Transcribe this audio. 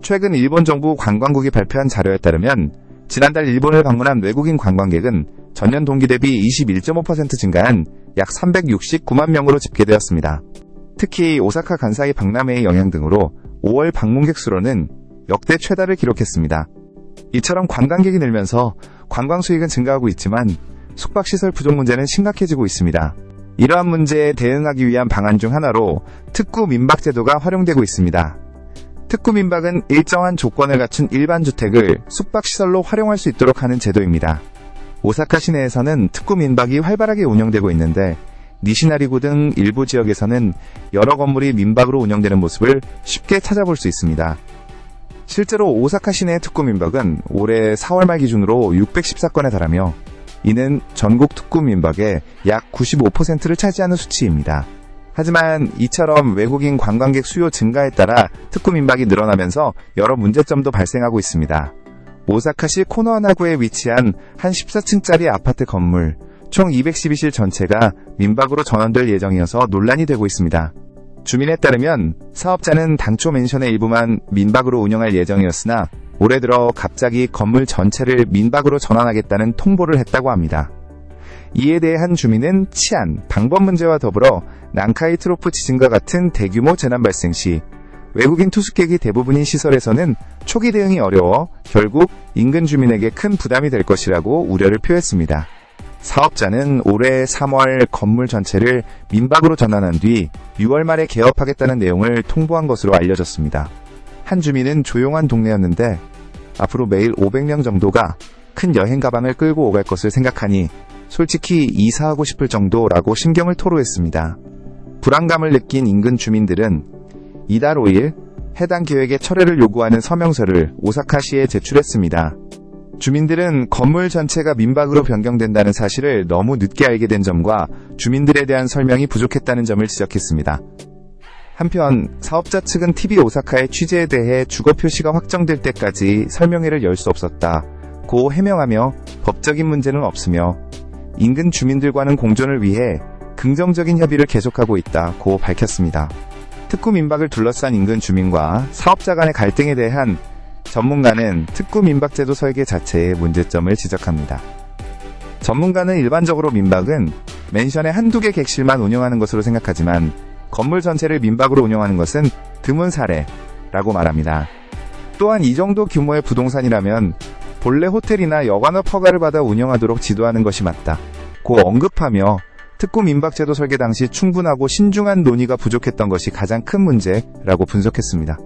최근 일본 정부 관광국이 발표한 자료에 따르면 지난달 일본을 방문한 외국인 관광객은 전년 동기 대비 21.5% 증가한 약 369만 명으로 집계되었습니다. 특히 오사카 간사이 박람회의 영향 등으로 5월 방문객 수로는 역대 최다를 기록했습니다. 이처럼 관광객이 늘면서 관광 수익은 증가하고 있지만 숙박시설 부족 문제는 심각해지고 있습니다. 이러한 문제에 대응하기 위한 방안 중 하나로 특구 민박 제도가 활용되고 있습니다. 특구 민박은 일정한 조건을 갖춘 일반 주택을 숙박시설로 활용할 수 있도록 하는 제도입니다. 오사카 시내에서는 특구 민박이 활발하게 운영되고 있는데 니시나리구 등 일부 지역에서는 여러 건물이 민박으로 운영되는 모습을 쉽게 찾아볼 수 있습니다. 실제로 오사카 시내의 특구 민박은 올해 4월 말 기준으로 614건에 달하며 이는 전국 특구 민박의 약 95%를 차지하는 수치입니다. 하지만 이처럼 외국인 관광객 수요 증가에 따라 특구 민박이 늘어나면서 여러 문제점도 발생하고 있습니다. 오사카시 코노하나구에 위치한 한 14층짜리 아파트 건물 총 212실 전체가 민박으로 전환될 예정이어서 논란이 되고 있습니다. 주민에 따르면 사업자는 당초 맨션의 일부만 민박으로 운영할 예정이었으나 올해 들어 갑자기 건물 전체를 민박으로 전환하겠다는 통보를 했다고 합니다. 이에 대해 한 주민은 치안, 방법 문제와 더불어 난카이 트로프 지진과 같은 대규모 재난 발생 시 외국인 투숙객이 대부분인 시설에서는 초기 대응이 어려워 결국 인근 주민에게 큰 부담이 될 것이라고 우려를 표했습니다. 사업자는 올해 3월 건물 전체를 민박으로 전환한 뒤 6월 말에 개업하겠다는 내용을 통보한 것으로 알려졌습니다. 한 주민은 조용한 동네였는데 앞으로 매일 500명 정도가 큰 여행 가방을 끌고 오갈 것을 생각하니 솔직히 이사하고 싶을 정도라고 심경을 토로했습니다. 불안감을 느낀 인근 주민들은 이달 5일 해당 계획의 철회를 요구하는 서명서를 오사카시에 제출했습니다. 주민들은 건물 전체가 민박으로 변경된다는 사실을 너무 늦게 알게 된 점과 주민들에 대한 설명이 부족했다는 점을 지적했습니다. 한편 사업자 측은 TV 오사카의 취재에 대해 주거 표시가 확정될 때까지 설명회를 열 수 없었다고 해명하며 법적인 문제는 없으며 인근 주민들과는 공존을 위해 긍정적인 협의를 계속하고 있다고 밝혔습니다. 특구 민박을 둘러싼 인근 주민과 사업자 간의 갈등에 대한 전문가는 특구 민박 제도 설계 자체의 문제점을 지적합니다. 전문가는 일반적으로 민박은 맨션의 한두 개 객실만 운영하는 것으로 생각하지만 건물 전체를 민박으로 운영하는 것은 드문 사례라고 말합니다. 또한 이 정도 규모의 부동산이라면 본래 호텔이나 여관업 허가를 받아 운영하도록 지도하는 것이 맞다고 언급하며 특구 민박 제도 설계 당시 충분하고 신중한 논의가 부족했던 것이 가장 큰 문제라고 분석했습니다.